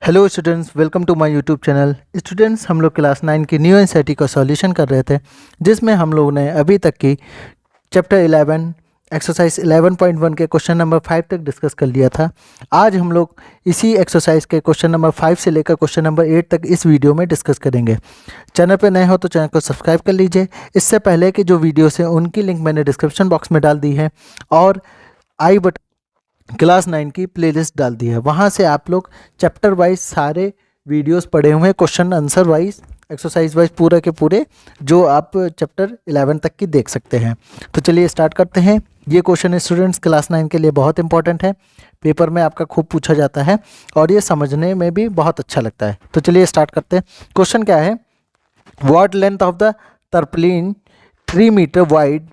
Hello students, welcome to my YouTube channel. Students, हम लोग class 9 की न्यू एनसीईआरटी का सॉल्यूशन कर रहे थे, जिसमें हम लोगों ने अभी तक की चैप्टर 11 एक्सरसाइज 11.1 के क्वेश्चन नंबर 5 तक डिस्कस कर लिया था। आज हम लोग इसी एक्सरसाइज के क्वेश्चन नंबर 5 से लेकर क्वेश्चन नंबर 8 तक इस वीडियो में डिस्कस करेंगे। चैनल पर नए हो तो चैनल को सब्सक्राइब कर लीजिए। इससे पहले कि जो वीडियोस हैं उनकी लिंक मैंने डिस्क्रिप्शन बॉक्स में डाल दी है और आई बटन क्लास 9 की प्लेलिस्ट डाल दी है, वहाँ से आप लोग चैप्टर वाइज सारे वीडियोस पढ़े हुए हैं, question answer wise, exercise wise पूरे के पूरे जो आप चैप्टर 11 तक की देख सकते हैं। तो चलिए स्टार्ट करते हैं। ये क्वेश्चन स्टूडेंट्स क्लास 9 के लिए बहुत इंपॉर्टेंट है, पेपर में आपका खूब पूछा जाता है और ये समझने में भी बहुत अच्छा लगता है। तो चलिए स्टार्ट करते हैं। क्वेश्चन क्या है? What length of the tarpaulin 3 metre wide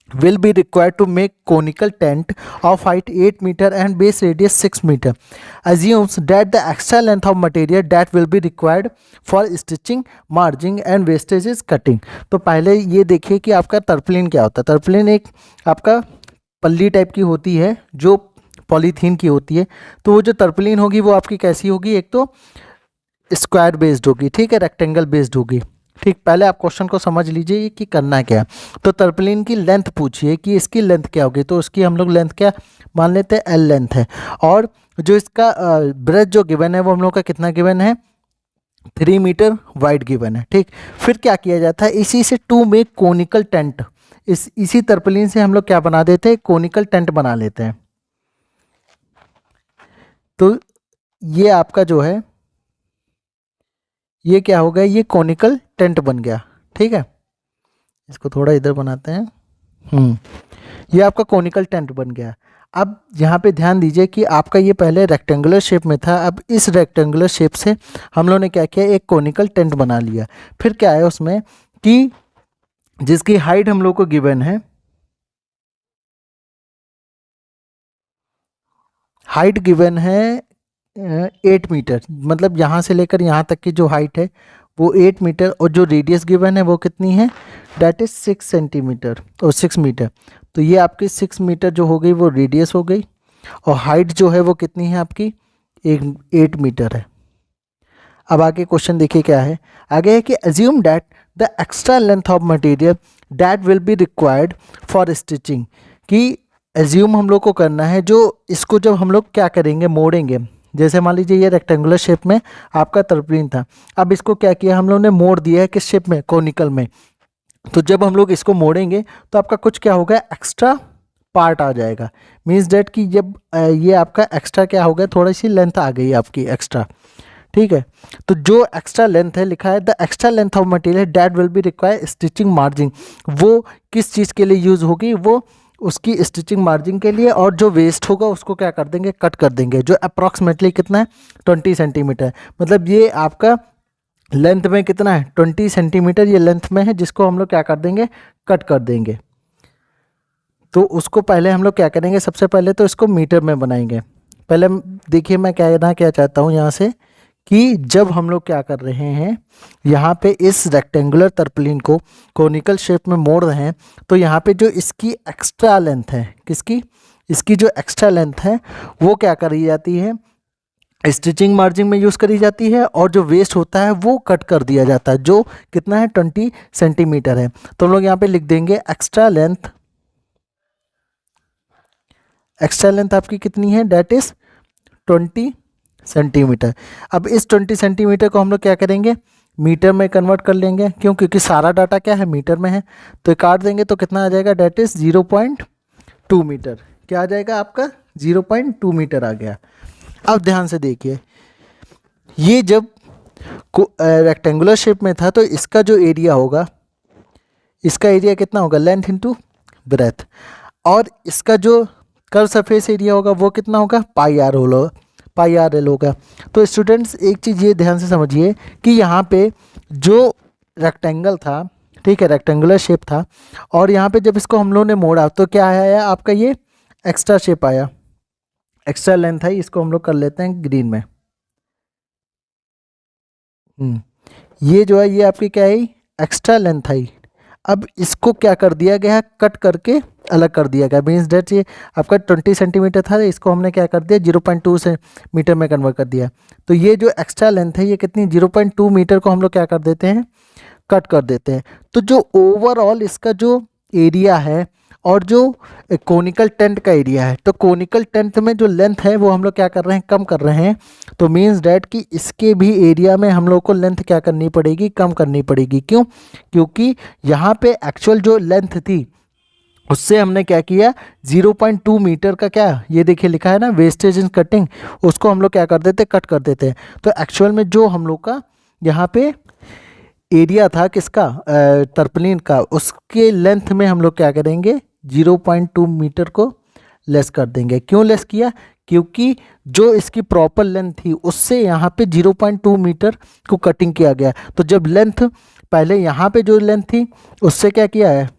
will be required to make conical tent of height 8 meter and base radius 6 meter. Assumes that the extra length of material that will be required for stitching, marging and wastage is cutting. तो पहले ये देखिए कि आपका तरपलिन क्या होता है। तरपलिन एक आपका पल्ली टाइप की होती है जो पॉलीथीन की होती है। तो वो जो तरपलिन होगी वो आपकी कैसी होगी? एक तो स्क्वायर बेस्ड होगी, ठीक है, रेक्टेंगल बेस्ड होगी। ठीक, पहले आप क्वेश्चन को समझ लीजिए कि करना क्या है। तो तरपलिन की लेंथ पूछिए कि इसकी लेंथ क्या होगी, तो उसकी हम लोग लेंथ क्या मान लेते हैं? एल लेंथ है। और जो इसका ब्रेथ जो गिवन है वो हम लोग का कितना गिवन है? 3 मीटर वाइड गिवन है। ठीक, फिर क्या किया जाता है? इसी से टू मेक कोनिकल टेंट, इसी तरपलिन से हम लोग क्या बना देते हैं? कोनिकल टेंट बना लेते हैं। तो ये आपका जो है ये क्या हो गया? ये कोनिकल टेंट बन गया। ठीक है, इसको थोड़ा इधर बनाते हैं। ये आपका कोनिकल टेंट बन गया। अब यहाँ पे ध्यान दीजिए कि आपका ये पहले रेक्टेंगुलर शेप में था, अब इस रेक्टेंगुलर शेप से हम लोग ने क्या किया? एक कोनिकल टेंट बना लिया। फिर क्या है उसमें कि जिसकी हाइट हम लोग को गिवन है, हाइट गिवन है 8 मीटर, मतलब यहाँ से लेकर यहाँ तक की जो हाइट है वो 8 मीटर, और जो रेडियस गिवन है वो कितनी है? डैट इज 6 सेंटीमीटर और 6 मीटर। तो ये आपकी 6 मीटर जो हो गई वो रेडियस हो गई, और हाइट जो है वो कितनी है आपकी? 8 मीटर है। अब आगे क्वेश्चन देखिए क्या है। आगे है कि assume that the extra length of material that will be required for stitching, कि एज्यूम हम लोग को करना है, जो इसको जब हम लोग क्या करेंगे? मोड़ेंगे। जैसे मान लीजिए ये रेक्टेंगुलर शेप में आपका तरपलिन था, अब इसको क्या किया हम लोग ने? मोड़ दिया है। किस शेप में? कोनिकल में। तो जब हम लोग इसको मोड़ेंगे तो आपका कुछ क्या होगा? एक्स्ट्रा पार्ट आ जाएगा। मीन्स डेट कि जब ये आपका एक्स्ट्रा क्या हो गया? थोड़ी सी लेंथ आ गई आपकी एक्स्ट्रा। ठीक है, तो जो एक्स्ट्रा लेंथ है लिखा है the extra length of material that will be require stitching margin, वो किस चीज़ के लिए यूज़ होगी? वो उसकी स्टिचिंग मार्जिन के लिए। और जो वेस्ट होगा उसको क्या कर देंगे? कट कर देंगे, जो अप्रॉक्सीमेटली कितना है? 20 सेंटीमीटर। मतलब ये आपका लेंथ में कितना है? 20 सेंटीमीटर ये लेंथ में है, जिसको हम लोग क्या कर देंगे? कट कर देंगे। तो उसको पहले हम लोग क्या करेंगे? सबसे पहले तो इसको मीटर में बनाएंगे। पहले देखिए मैं कहना क्या चाहता हूँ यहाँ से, कि जब हम लोग क्या कर रहे हैं, यहाँ पे इस रेक्टेंगुलर तरपलिन को कोनिकल शेप में मोड़ रहे हैं, तो यहाँ पे जो इसकी एक्स्ट्रा लेंथ है, किसकी? इसकी जो एक्स्ट्रा लेंथ है वो क्या करी जाती है? स्टिचिंग मार्जिन में यूज़ करी जाती है, और जो वेस्ट होता है वो कट कर दिया जाता है, जो कितना है? 20 सेंटीमीटर है। तो हम लोग यहाँ पे लिख देंगे एक्स्ट्रा लेंथ। एक्स्ट्रा लेंथ आपकी कितनी है? That is 20 centimetre. अब इस 20 सेंटीमीटर को हम लोग क्या करेंगे? मीटर में कन्वर्ट कर लेंगे। क्यों? क्योंकि सारा डाटा क्या है? मीटर में है। तो काट देंगे तो कितना आ जाएगा? That is 0.2 metre. क्या आ जाएगा आपका? 0.2 मीटर आ गया। अब ध्यान से देखिए, ये जब रेक्टेंगुलर शेप में था तो इसका जो एरिया होगा, इसका एरिया कितना होगा? Length into breadth. और इसका जो कर्व सरफेस एरिया होगा वो कितना होगा? पाई आर होगा, पाई आर एल होगा। तो स्टूडेंट्स एक चीज़ ये ध्यान से समझिए कि यहाँ पे जो रेक्टेंगल था, ठीक है, रेक्टेंगुलर शेप था, और यहाँ पे जब इसको हम लोगों ने मोड़ा तो क्या आया आपका? ये एक्स्ट्रा शेप आया, एक्स्ट्रा लेंथ है। इसको हम लोग कर लेते हैं ग्रीन में। ये जो है ये आपकी क्या है? एक्स्ट्रा लेंथ है। अब इसको क्या कर दिया गया है, कट करके अलग कर दिया गया, मीन्स डेट ये आपका 20 सेंटीमीटर था, इसको हमने क्या कर दिया 0.2 से मीटर में कन्वर्ट कर दिया। तो ये जो एक्स्ट्रा लेंथ है ये कितनी 0.2 मीटर को हम लोग क्या कर देते हैं, कट कर देते हैं। तो जो ओवरऑल इसका जो एरिया है और जो कोनिकल टेंट का एरिया है, तो कोनिकल टेंट में जो लेंथ है वो हम लोग क्या कर रहे हैं, कम कर रहे हैं। तो मीन्स डैट कि इसके भी एरिया में हम लोग को लेंथ क्या करनी पड़ेगी, कम करनी पड़ेगी। क्यों? क्योंकि यहाँ पे एक्चुअल जो लेंथ थी उससे हमने क्या किया 0.2 मीटर का, क्या ये देखिए लिखा है ना वेस्टेज इन कटिंग, उसको हम लोग क्या कर देते, कट कर देते हैं। तो एक्चुअल में जो हम लोग का यहाँ पे एरिया था किसका, तरपलीन का, उसके लेंथ में हम लोग क्या करेंगे 0.2 मीटर को लेस कर देंगे। क्यों लेस किया? क्योंकि जो इसकी प्रॉपर लेंथ थी उससे यहाँ पे 0.2 मीटर को कटिंग किया गया। तो जब लेंथ पहले यहाँ पे जो लेंथ थी उससे क्या किया है,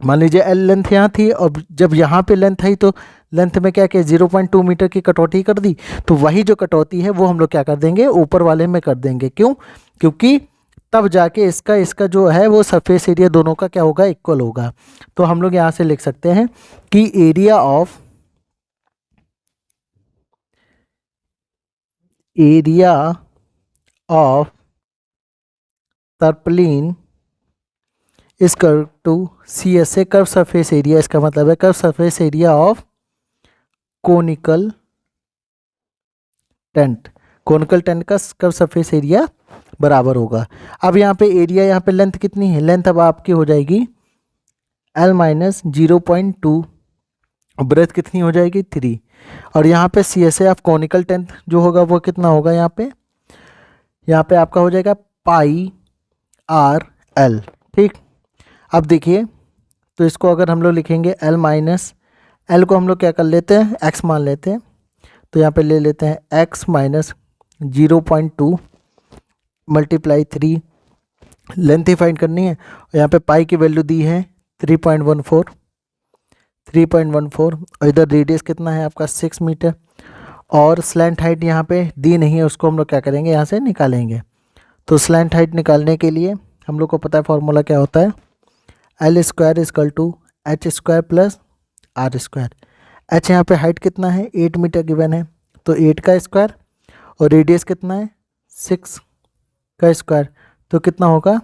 मान लीजिए एल लेंथ यहाँ थी और जब यहाँ पे लेंथ आई तो लेंथ में क्या किया 0.2 मीटर की कटौती कर दी। तो वही जो कटौती है वो हम लोग क्या कर देंगे ऊपर वाले में कर देंगे। क्यों? क्योंकि तब जाके इसका इसका जो है वो सरफेस एरिया दोनों का क्या होगा, इक्वल होगा। तो हम लोग यहाँ से लिख सकते हैं कि area of tarpaulin is curve to C S A curve surface area, इसका मतलब है curve surface area of conical tent, conical tent का कर्व सरफेस एरिया बराबर होगा। अब यहाँ पे एरिया, यहाँ पे लेंथ कितनी है, लेंथ अब आपकी हो जाएगी L माइनस 0.2, ब्रेथ कितनी हो जाएगी 3, और यहाँ पे C S A of conical tent जो होगा वो कितना होगा, यहाँ पे आपका हो जाएगा पाई आर एल। ठीक, अब देखिए तो इसको अगर हम लोग लिखेंगे L माइनस एल को हम लोग क्या कर लेते हैं x मान लेते हैं। तो यहाँ पे ले लेते हैं x माइनस 0.2 मल्टीप्लाई 3, लेंथ ही फाइंड करनी है। और यहाँ पे पाई की वैल्यू दी है 3.14 और इधर रेडियस कितना है आपका 6 मीटर, और स्लैंट हाइट यहाँ पे दी नहीं है, उसको हम लोग क्या करेंगे यहाँ से निकालेंगे। तो स्लैंट हाइट निकालने के लिए हम लोग को पता है फॉर्मूला क्या होता है, L square equal to H square plus R square. H यहाँ पे हाइट कितना है 8 मीटर गिवन है, तो 8 का स्क्वायर, और रेडियस कितना है 6 का स्क्वायर, तो कितना होगा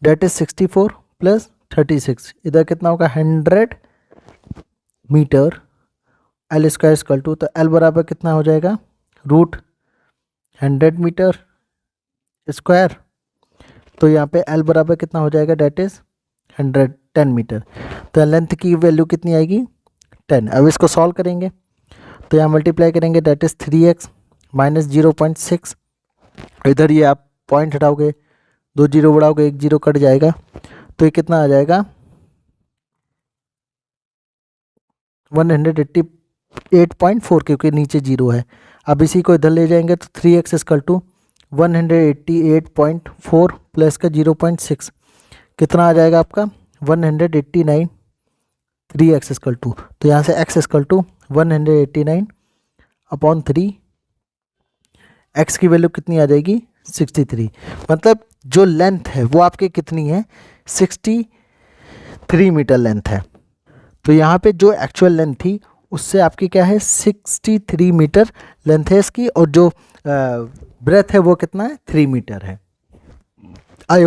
डेट इज 64 प्लस 36, इधर कितना होगा 100 metre. L square equal to, तो एल बराबर कितना हो जाएगा √100 मीटर स्क्वायर, तो यहाँ पे एल बराबर कितना हो जाएगा डेट इज 10 मीटर। तो लेंथ की वैल्यू कितनी आएगी 10। अब इसको सॉल्व करेंगे तो यहाँ मल्टीप्लाई करेंगे डेट इज 3x माइनस 0.6, इधर ये आप पॉइंट हटाओगे, 2 जीरो बढ़ाओगे 1 जीरो कट जाएगा, तो ये कितना आ जाएगा 188.4, क्योंकि नीचे जीरो है। अब इसी को इधर ले जाएंगे तो 3x इक्वल टू 188.4 प्लस का 0.6 कितना आ जाएगा आपका 189, 3x इक्वल टू, तो यहाँ से x इक्वल टू 189/3, x की वैल्यू कितनी आ जाएगी 63। मतलब जो लेंथ है वो आपकी कितनी है 63 मीटर लेंथ है। तो यहाँ पे जो एक्चुअल लेंथ थी उससे आपकी क्या है 63 मीटर लेंथ है इसकी, और जो ब्रेथ है वो कितना है 3 मीटर है। आई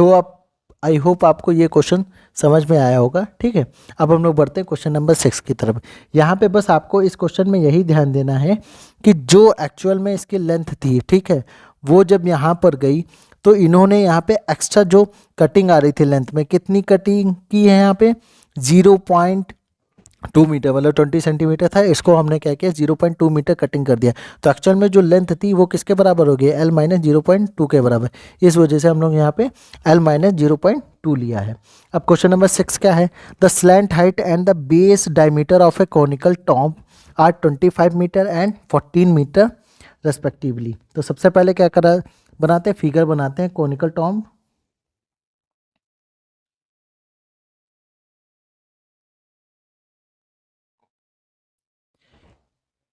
होप आपको ये क्वेश्चन समझ में आया होगा। ठीक है, अब हम लोग बढ़ते हैं क्वेश्चन नंबर 6 की तरफ। यहाँ पे बस आपको इस क्वेश्चन में यही ध्यान देना है कि जो एक्चुअल में इसकी लेंथ थी, ठीक है, वो जब यहाँ पर गई तो इन्होंने यहाँ पे एक्स्ट्रा जो कटिंग आ रही थी लेंथ में, कितनी कटिंग की है यहाँ पे 0.2 मीटर, मतलब 20 सेंटीमीटर था, इसको हमने क्या किया 0.2 मीटर कटिंग कर दिया। तो एक्चुअल में जो लेंथ थी वो किसके बराबर हो गई L माइनस 0.2 के बराबर, इस वजह से हम लोग यहाँ पे L माइनस 0.2 लिया है। अब क्वेश्चन नंबर 6 क्या है, the slant height and the base diameter of a conical tomb are 25 metre and 14 metre respectively. तो सबसे पहले क्या करा बनाते हैं, फिगर बनाते हैं कॉनिकल टॉम्ब।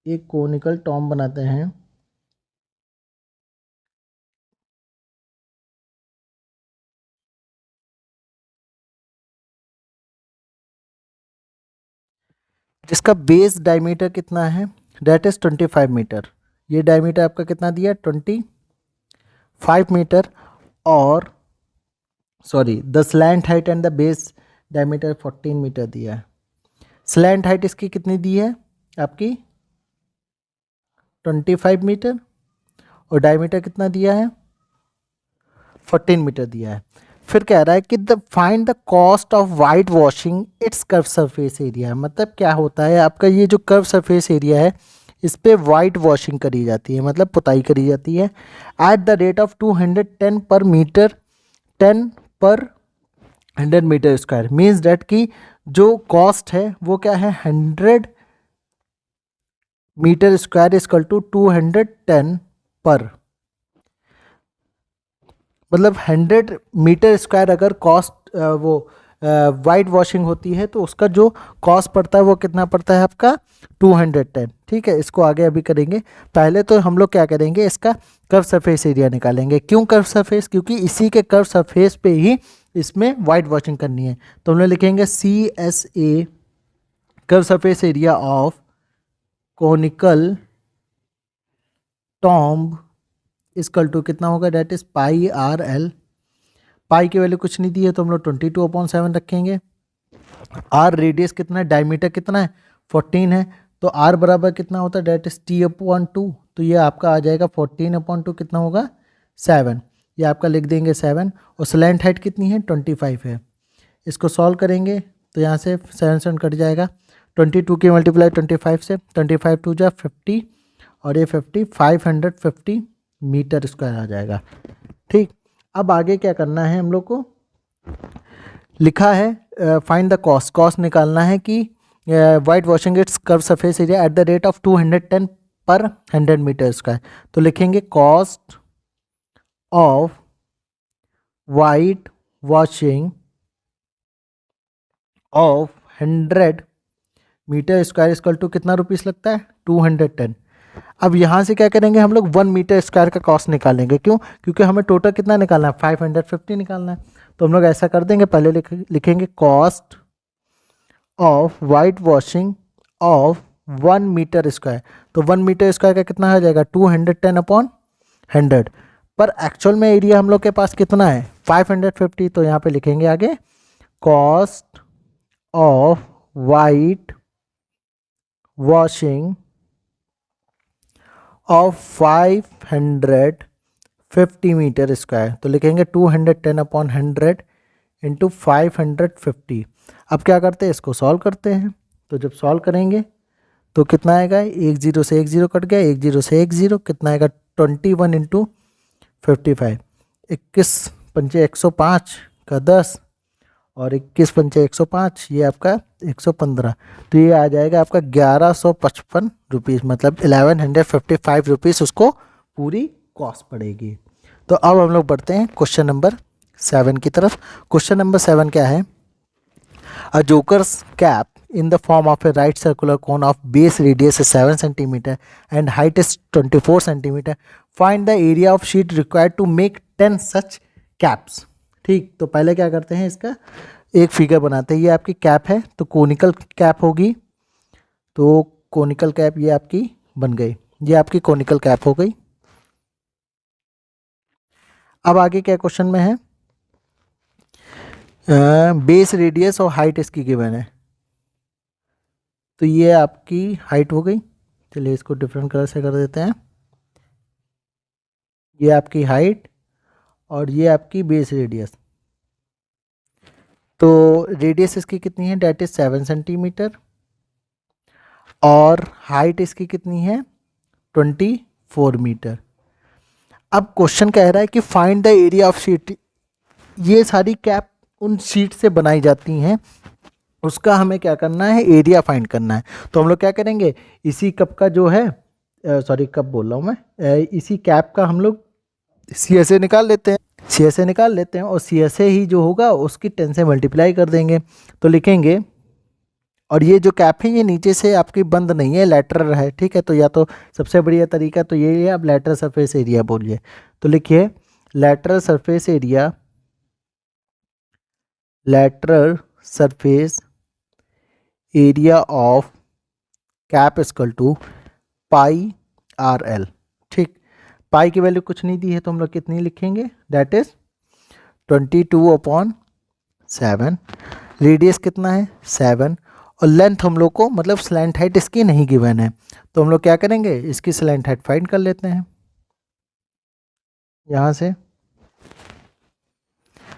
एक कॉनिकल टॉम्ब बनाते हैं जिसका बेस डायमीटर कितना है, दैट इज 25 मीटर। ये डायमीटर आपका कितना दिया, 25 मीटर। और sorry, the slant height and the base diameter 14 metre दिया है। स्लैंट हाइट इसकी कितनी दी है आपकी, 25 मीटर, और डायमीटर कितना दिया है, 14 मीटर दिया है। फिर कह रहा है कि the find the cost of whitewashing its curve surface area. मतलब क्या होता है, आपका ये जो कर्व सरफेस एरिया है इस पे वाइट वॉशिंग करी जाती है, मतलब पुताई करी जाती है एट द रेट ऑफ 210 पर मीटर 10 पर 100 मीटर स्क्वायर। मीन्स डैट कि जो कॉस्ट है वो क्या है, 100 मीटर स्क्वायर इक्वल टू 210 पर, मतलब 100 मीटर स्क्वायर अगर कॉस्ट वो वाइट वॉशिंग होती है तो उसका जो कॉस्ट पड़ता है वो कितना पड़ता है आपका, 210। ठीक है, इसको आगे अभी करेंगे। पहले तो हम लोग क्या करेंगे, इसका कर्व सरफेस एरिया निकालेंगे। क्यों कर्व सरफेस, क्योंकि इसी के कर्व सरफेस पे ही इसमें वाइट वॉशिंग करनी है। तो हम लोग लिखेंगे CSA curve surface area of conical tomb equal to कितना होगा, that is pi RL। Pi की वैल्यू कुछ नहीं दी है तो हम लोग 22/7 रखेंगे। आर रेडियस कितना है, डायमीटर कितना है, 14 है, तो आर बराबर कितना होता है, डेट इज T/2। तो ये आपका आ जाएगा 14/2 कितना होगा, 7। ये आपका लिख देंगे 7। और स्लैंट हाइट कितनी है, 25 है। इसको सॉल्व करेंगे तो यहाँ से 7 कट जाएगा, 22 की मल्टीप्लाई 25 से, 25 2 जा 50 और ये 50 550 मीटर स्क्वायर आ जाएगा। ठीक, अब आगे क्या करना है हम लोग को, लिखा है फाइंड द कॉस्ट। कॉस्ट निकालना है कि whitewashing its curve surface area at the rate of 210 per 100 metre square. तो लिखेंगे cost of whitewashing of 100 metre square equal to कितना रुपीस लगता है, 210। अब यहाँ से क्या करेंगे हम लोग, 1 मीटर स्क्वायर का कॉस्ट निकालेंगे। क्यों, क्योंकि हमें टोटल कितना निकालना है, 550 निकालना है। तो हम लोग ऐसा कर देंगे, पहले लिखेंगे cost of whitewashing of 1 metre square. तो 1 मीटर स्क्वायर का कितना हो जाएगा, 210/100। पर एक्चुअल में एरिया हम लोग के पास कितना है, 550। तो यहाँ पे लिखेंगे आगे cost of whitewashing of 550 metre square. तो लिखेंगे 210/100 इंटू 550। अब क्या करते हैं, इसको सॉल्व करते हैं। तो जब सॉल्व करेंगे तो कितना आएगा, 1 0 से 1 0 कट गया, 1 0 से 1 0 कितना आएगा, 21 इंटू 55। 21 पंचे 105 का 10 और 21 पंचे 105, ये आपका 115। तो ये आ जाएगा आपका 1155 रुपीज़, मतलब 1155 रुपीज़ उसको पूरी कॉस्ट पड़ेगी। तो अब हम लोग बढ़ते हैं क्वेश्चन नंबर 7 की तरफ। क्वेश्चन नंबर 7 क्या है, a joker's cap in the form of a right circular cone of base radius is 7 cm and height is 24 cm. Find the area of sheet required to make 10 such caps. ठीक, तो पहले क्या करते हैं, इसका एक फिगर बनाते हैं। ये आपकी कैप है तो कोनिकल कैप होगी, तो कोनिकल कैप ये आपकी बन गई, ये आपकी कोनिकल कैप हो गई। अब आगे क्या क्वेश्चन में है, बेस रेडियस और हाइट इसकी गिवन है। तो ये आपकी हाइट हो गई, चलिए इसको डिफरेंट कलर से कर देते हैं। ये आपकी हाइट और ये आपकी बेस रेडियस। तो रेडियस इसकी कितनी है, डेट इज 7 सेंटीमीटर और हाइट इसकी कितनी है, 24 मीटर। अब क्वेश्चन कह रहा है कि find the area of sheet. ये सारी कैप उन शीट से बनाई जाती हैं, उसका हमें क्या करना है, एरिया फाइंड करना है। तो हम लोग क्या करेंगे, इसी कप का जो है, सॉरी कप बोल रहा हूँ मैं, इसी कैप का हम लोग CSA निकाल लेते हैं, CSA निकाल लेते हैं और CSA ही जो होगा उसकी 10 से मल्टीप्लाई कर देंगे। तो लिखेंगे, और ये जो कैप है ये नीचे से आपकी बंद नहीं है, लैटरल है। ठीक है, तो या तो सबसे बढ़िया तरीका तो ये है, आप लैटरल सरफेस एरिया बोलिए। तो लिखिए lateral surface area, lateral surface area of cap equal to pi R L. ठीक, पाई की वैल्यू कुछ नहीं दी है तो हम लोग कितनी लिखेंगे, दैट इज 22/7। रेडियस कितना है 7, और लेंथ हम लोग को मतलब स्लैंट हाइट इसकी नहीं गिवन है, तो हम लोग क्या करेंगे, इसकी स्लैंट हाइट फाइंड कर लेते हैं। यहाँ से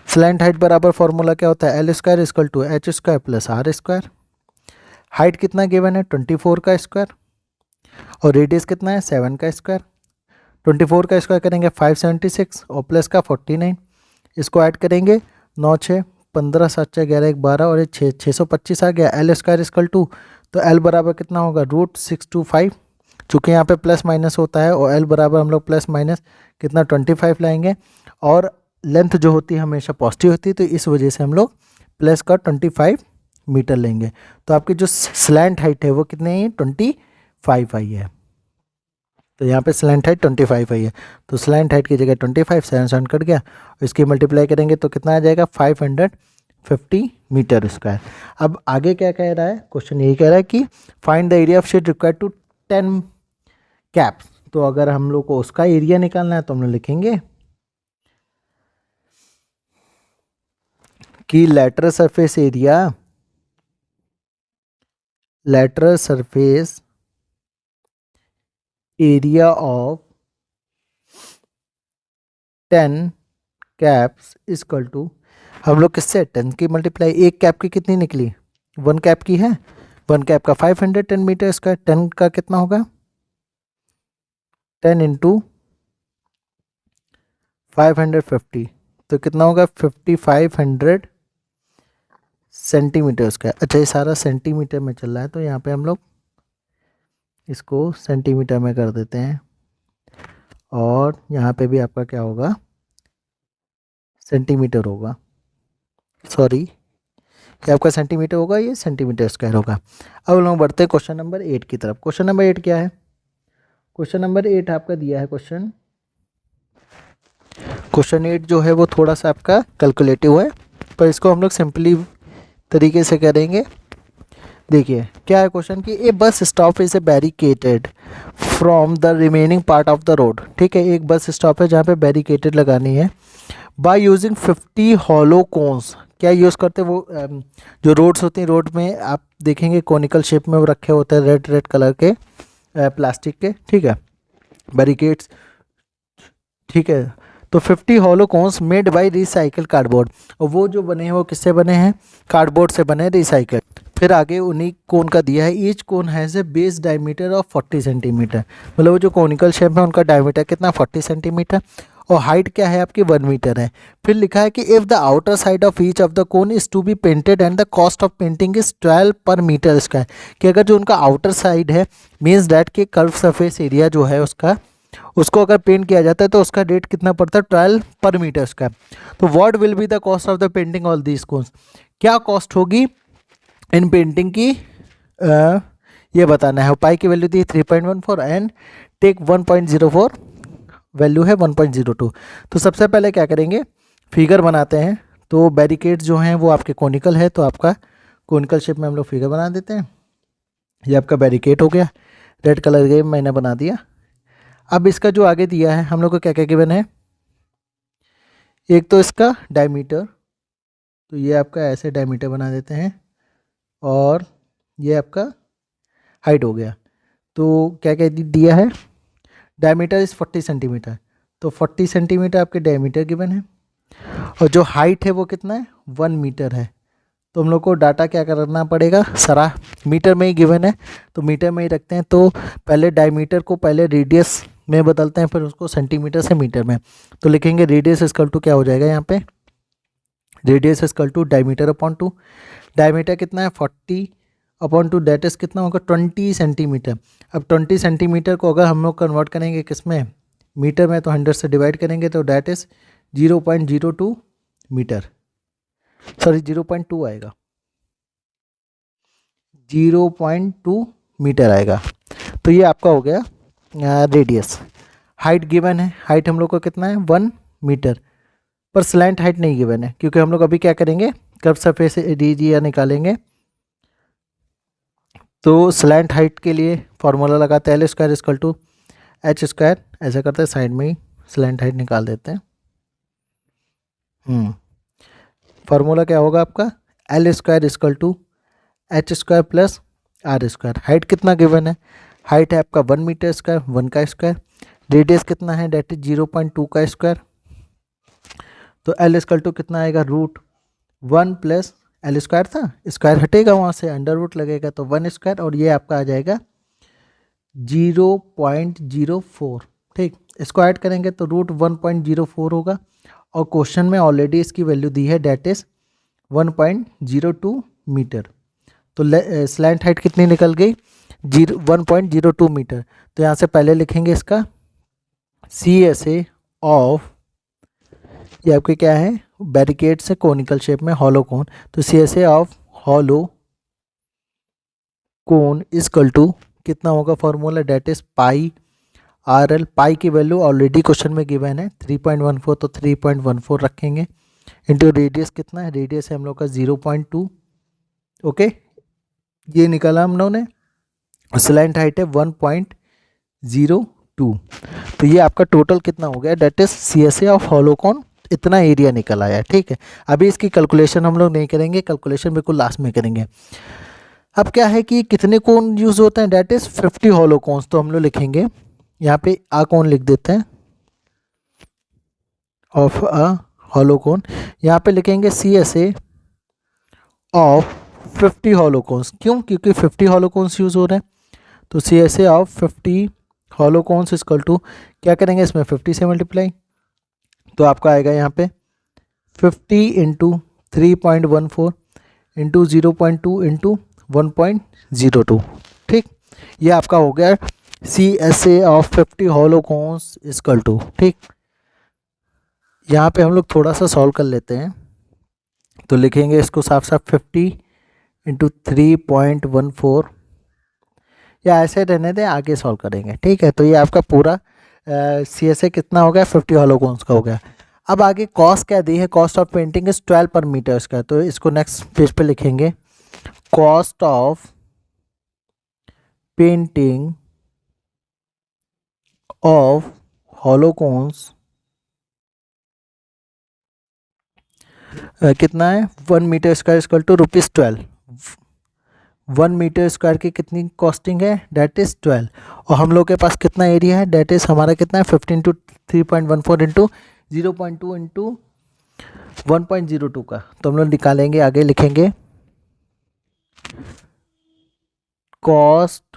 स्लैंट हाइट बराबर फॉर्मूला क्या होता है, L square equal to H square plus R square. Height कितना गिवन है 24 का स्क्वायर, और रेडियस कितना है 7 का स्क्वायर। 24 का स्क्वायर करेंगे 576 और प्लस का 49, इसको ऐड करेंगे 9 6 15 7 6 11 1 12 और 625 आ गया। एल स्क्वायर इक्वल टू, तो एल बराबर कितना होगा √625, चूँकि यहाँ पे प्लस माइनस होता है, और एल बराबर हम लोग प्लस माइनस कितना 25 लाएंगे, और लेंथ जो होती है हमेशा पॉजिटिव होती है, तो इस वजह से हम लोग प्लस का 25 मीटर लेंगे। तो आपकी जो स्लैंट हाइट है वो कितने है 25 आई है। तो यहाँ पे स्लैंट हाइट 25 आई है, तो स्लैंट हाइट की जगह 25 7 कट गया, इसकी मल्टीप्लाई करेंगे तो कितना आ जाएगा 550 मीटर स्क्वायर। अब आगे क्या कह रहा है, क्वेश्चन यही कह रहा है कि find the area of sheet required to 10 caps. तो अगर हम लोग को उसका एरिया निकालना है तो हम लोग लिखेंगे कि lateral surface area of 10 caps equal to, हम लोग किससे 10 की मल्टीप्लाई, एक कैप की कितनी निकली 1 कैप की है, 1 कैप का 510 मीटर स्क्वायर, 10 का कितना होगा 10 इंटू 550, तो कितना होगा 5500 सेंटीमीटर स्क्वायर। अच्छा ये सारा सेंटीमीटर में चल रहा है, तो यहाँ पे हम लोग इसको सेंटीमीटर में कर देते हैं, और यहाँ पे भी आपका क्या होगा सेंटीमीटर होगा, सॉरी ये आपका सेंटीमीटर होगा, ये सेंटीमीटर स्क्वायर होगा। अब हम लोग बढ़ते हैं क्वेश्चन नंबर 8 की तरफ। क्वेश्चन नंबर 8 क्या है, क्वेश्चन नंबर 8 आपका दिया है क्वेश्चन 8 जो है वो थोड़ा सा आपका कैलकुलेटिव है, पर इसको हम लोग सिंपली तरीके से करेंगे। देखिए क्या है क्वेश्चन कि a bus stop is a barricaded from the remaining part of the road. ठीक है, एक बस स्टॉप है जहाँ पे बैरिकेटेड लगानी है, बाय यूजिंग 50 हॉलो कोन्स। क्या यूज़ करते हैं वो जो रोड्स होती हैं, रोड में आप देखेंगे कॉनिकल शेप में वो रखे होते हैं रेड कलर के प्लास्टिक के, ठीक है, बैरिकेड्स। ठीक है, तो 50 hollow cones made by recycle cardboard, और वो जो बने हैं वो किससे बने हैं, कार्डबोर्ड से बने, रिसाइकल। फिर आगे उन्हीं कोन का दिया है, each cone has a base diameter of 40 centimetre, मतलब वो जो कॉनिकल शेप है उनका डायमीटर कितना 40 सेंटीमीटर, और हाइट क्या है आपकी 1 मीटर है। फिर लिखा है कि if the outer side of each of the cone is to be painted and the cost of painting is 12 per metre square, कि अगर जो उनका आउटर साइड है मीन्स डैट कि कर्व सरफेस एरिया जो है उसको अगर पेंट किया जाता है तो उसका रेट कितना पड़ता है 12 पर मीटर स्क्वायर। तो what will be the cost of the painting all these cones, क्या कॉस्ट होगी इन पेंटिंग की, ये बताना है। पाई की वैल्यू दी 3.14 एंड टेक 1.04 वैल्यू है 1.02। तो सबसे पहले क्या करेंगे, फिगर बनाते हैं। तो बैरिकेड्स जो हैं वो आपके कॉनिकल है, तो आपका कॉनिकल शेप में हम लोग फिगर बना देते हैं। ये आपका बैरिकेड हो गया, रेड कलर के मैंने बना दिया। अब इसका जो आगे दिया है हम लोग को क्या क्या गिवन है, एक तो इसका डायमीटर, तो ये आपका ऐसे डायमीटर बना देते हैं, और ये आपका हाइट हो गया। तो क्या क्या दिया है, डायमीटर इज़ 40 सेंटीमीटर, तो 40 सेंटीमीटर आपके डायमीटर गिवन है, और जो हाइट है वो कितना है 1 मीटर है। तो हम लोग को डाटा क्या करना पड़ेगा, सारा मीटर में ही गिवन है तो मीटर में ही रखते हैं। तो पहले डायमीटर को पहले रेडियस में बदलते हैं, फिर उसको सेंटीमीटर से मीटर में। तो लिखेंगे रेडियस इक्वल टू क्या हो जाएगा यहाँ पे, radius equal to diameter upon 2, diameter कितना है 40 अपॉन 2, दैट इज कितना होगा 20 सेंटीमीटर। अब 20 सेंटीमीटर को अगर हम लोग कन्वर्ट करेंगे किस में, मीटर में, तो 100 से डिवाइड करेंगे तो दैट इज 0.02 मीटर, सॉरी 0.2 आएगा, 0.2 मीटर आएगा। तो ये आपका हो गया रेडियस। हाइट गिवन है, हाइट हम लोग को कितना है 1 मीटर, पर स्लैंट हाइट नहीं गिवन है, क्योंकि हम लोग अभी क्या करेंगे कर्व सरफेस एरिया निकालेंगे। तो स्लैंट हाइट के लिए फॉर्मूला लगाते हैं, L square equal to H square, ऐसा करते हैं साइड में ही स्लैंट हाइट निकाल देते हैं। फार्मूला क्या होगा आपका, L square equal to H square plus R square. Height कितना गिवन है, हाइट है आपका 1 मीटर स्क्वायर, 1 का स्क्वायर, रेडियस कितना है डेट इज 0.2 का स्क्वायर। तो एल स्क्वायर टू कितना आएगा, रूट 1 प्लस एल स्क्वायर था, स्क्वायर हटेगा वहाँ से, अंडर रूट लगेगा तो 1 स्क्वायर, और ये आपका आ जाएगा 0.04। ठीक, इसको ऐड करेंगे तो रूट 1.04 होगा, और क्वेश्चन में ऑलरेडी इसकी वैल्यू दी है डेट इज 1.02 मीटर। तो स्लैंट हाइट कितनी निकल गई, 1.02 मीटर। तो यहाँ से पहले लिखेंगे इसका CSA ऑफ, ये आपके क्या है, बैरिकेड से कोनिकल शेप में हॉलो कोन, तो CSA of hollow cone equal to कितना होगा, formula that is pi RL। Pi की वैल्यू ऑलरेडी क्वेश्चन में गिवन है 3.14, तो 3.14 रखेंगे, इंटू रेडियस कितना है, रेडियस है हम लोग का 0.2। ओके, ये निकाला हम लोगों ने, स्लैंट हाइट है 1.02। तो ये आपका टोटल कितना हो गया, that is CSA of hollow cone, इतना एरिया निकल आया। ठीक है, अभी इसकी कैलकुलेशन हम लोग नहीं करेंगे, कैलकुलेशन बिल्कुल लास्ट में करेंगे। अब क्या है कि कितने कोन यूज होते हैं, डेट इज 50 हॉलो कोन्स। तो हम लोग लिखेंगे यहाँ पे आ कोन लिख देते हैं ऑफ अ हॉलो कोन, यहाँ पे लिखेंगे CSA ऑफ 50 हॉलो कोन्स। क्यों, क्योंकि 50 हॉलो कोन्स यूज हो रहे हैं, तो CSA of 50 hollow cones equal to, क्या करेंगे इसमें 50 से मल्टीप्लाई, तो आपका आएगा यहाँ पे 50 इंटू 3.14 इंटू 0.2 इंटू 1.02। ठीक, ये आपका हो गया CSA of 50 hollow cones equal to. ठीक, यहाँ पे हम लोग थोड़ा सा सॉल्व कर लेते हैं, तो लिखेंगे इसको साफ साफ 50 इंटू 3.14, या ऐसे रहने दें, आगे सॉल्व करेंगे। ठीक है, तो ये आपका पूरा CSA कितना हो गया, 50 हॉलो कोन्स का हो गया। अब आगे कॉस्ट क्या दी है, cost of painting is 12 per metre का, तो इसको नेक्स्ट पेज पे लिखेंगे, cost of painting of hollow cones कितना है, 1 metre square equal to ₹12। 1 metre square की कितनी कॉस्टिंग है, डेट इज 12, और हम लोग के पास कितना एरिया है, डेट इज हमारा कितना है 15 इंटू 3.14 इंटू 0.2 इंटू 1.02 का। तो हम लोग निकालेंगे, आगे लिखेंगे cost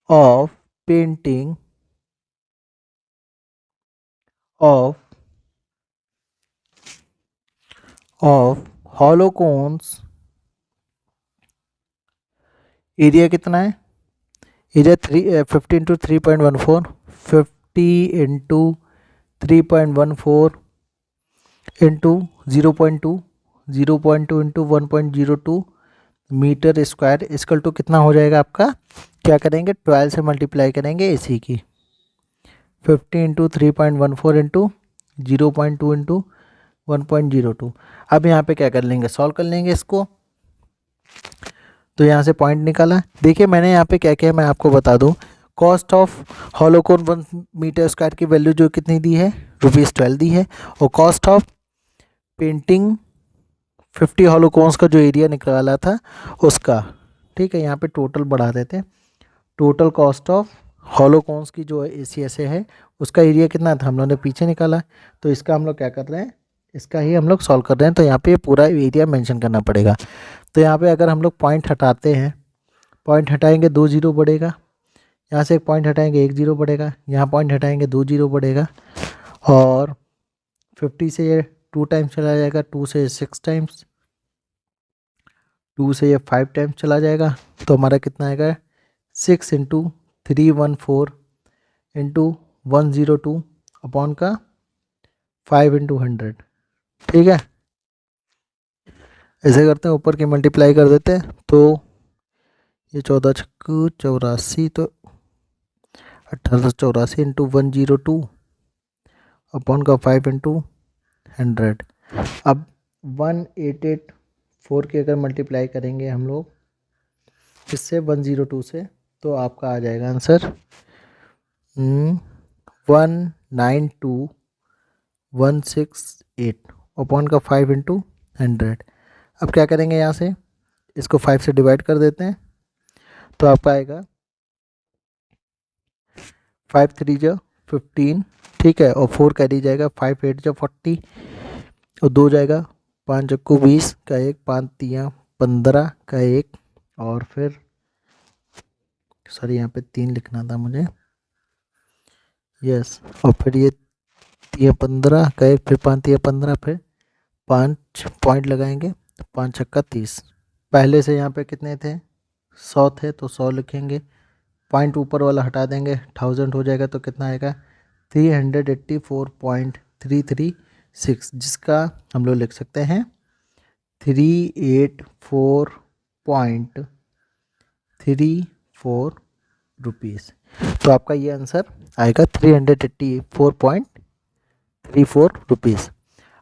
of painting of hollow cones, area कितना है, area 50 into 3.14, 50 into 3.14 into 0.2, 0.2 into 1.02 metre square equal to कितना हो जाएगा आपका, क्या करेंगे 12 से मल्टीप्लाई करेंगे इसी की, 50 इंटू 3.14 इंटू 0.2 इंटू 1.02। अब यहाँ पे क्या कर लेंगे, सॉल्व कर लेंगे इसको, तो यहाँ से पॉइंट निकाला। देखिए मैंने यहाँ पे क्या किया, मैं आपको बता दूँ, cost of hollow cone 1 metre square की वैल्यू जो कितनी दी है, ₹12 दी है, और cost of painting 50 hollow cones का जो एरिया निकाला था उसका। ठीक है, यहाँ पे टोटल बढ़ा देते हैं, total cost of hollow cones की जो CSA है उसका एरिया कितना था, हम लोगों ने पीछे निकाला, तो इसका हम लोग क्या कर रहे हैं, इसका ही हम लोग सॉल्व कर रहे हैं। तो यहाँ पे पूरा एरिया मेंशन करना पड़ेगा। तो यहाँ पे अगर हम लोग पॉइंट हटाते हैं, पॉइंट हटाएंगे 2 जीरो बढ़ेगा, यहाँ से एक पॉइंट हटाएंगे 1 जीरो बढ़ेगा, यहाँ पॉइंट हटाएंगे 2 जीरो बढ़ेगा, और 50 से ये 2 टाइम्स चला जाएगा, 2 से 6 टाइम्स, 2 से ये 5 टाइम्स चला जाएगा, तो हमारा कितना आएगा 6 इंटू 314 इंटू 102 अपॉन का 5 इंटू 100। ठीक है, ऐसे करते हैं, ऊपर की मल्टीप्लाई कर देते हैं, तो ये 14 छक्कू 84, तो 1884 इंटू 102 अपॉन का 5 इंटू 100। अब 1884 की अगर मल्टीप्लाई करेंगे हम लोग इससे 102 से, तो आपका आ जाएगा आंसर 192168 अपॉन का 5 इंटू 100। अब क्या करेंगे, यहाँ से इसको 5 से डिवाइड कर देते हैं, तो आपका आएगा 5 3 जा 15, ठीक है, और 4 कैरी जाएगा, 5 8 जा 40, और 2 जाएगा, 5 चक्कू 20 का 1, 5 3 15 का 1, और फिर सॉरी यहाँ पे 3 लिखना था मुझे, यस, और फिर ये 15 का 1, फिर 5 15, फिर 5 पॉइंट लगाएंगे, 5 छक्का 30। पहले से यहाँ पे कितने थे, 100 थे, तो 100 लिखेंगे, पॉइंट ऊपर वाला हटा देंगे, 1000 हो जाएगा, तो कितना आएगा 384.336, जिसका हम लोग लिख सकते हैं 384.34 रुपीज़। तो आपका ये आंसर आएगा 384.34 रुपीज़।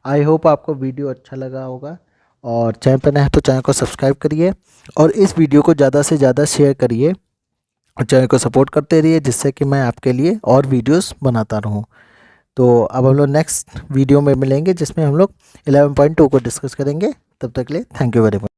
आई होप आपको वीडियो अच्छा लगा होगा, और चैनल पर नए हैं तो चैनल को सब्सक्राइब करिए, और इस वीडियो को ज़्यादा से ज़्यादा शेयर करिए, और चैनल को सपोर्ट करते रहिए, जिससे कि मैं आपके लिए और वीडियोस बनाता रहूं। तो अब हम लोग नेक्स्ट वीडियो में मिलेंगे, जिसमें हम लोग 11.2 को डिस्कस करेंगे। तब तक के लिए थैंक यू वेरी मच।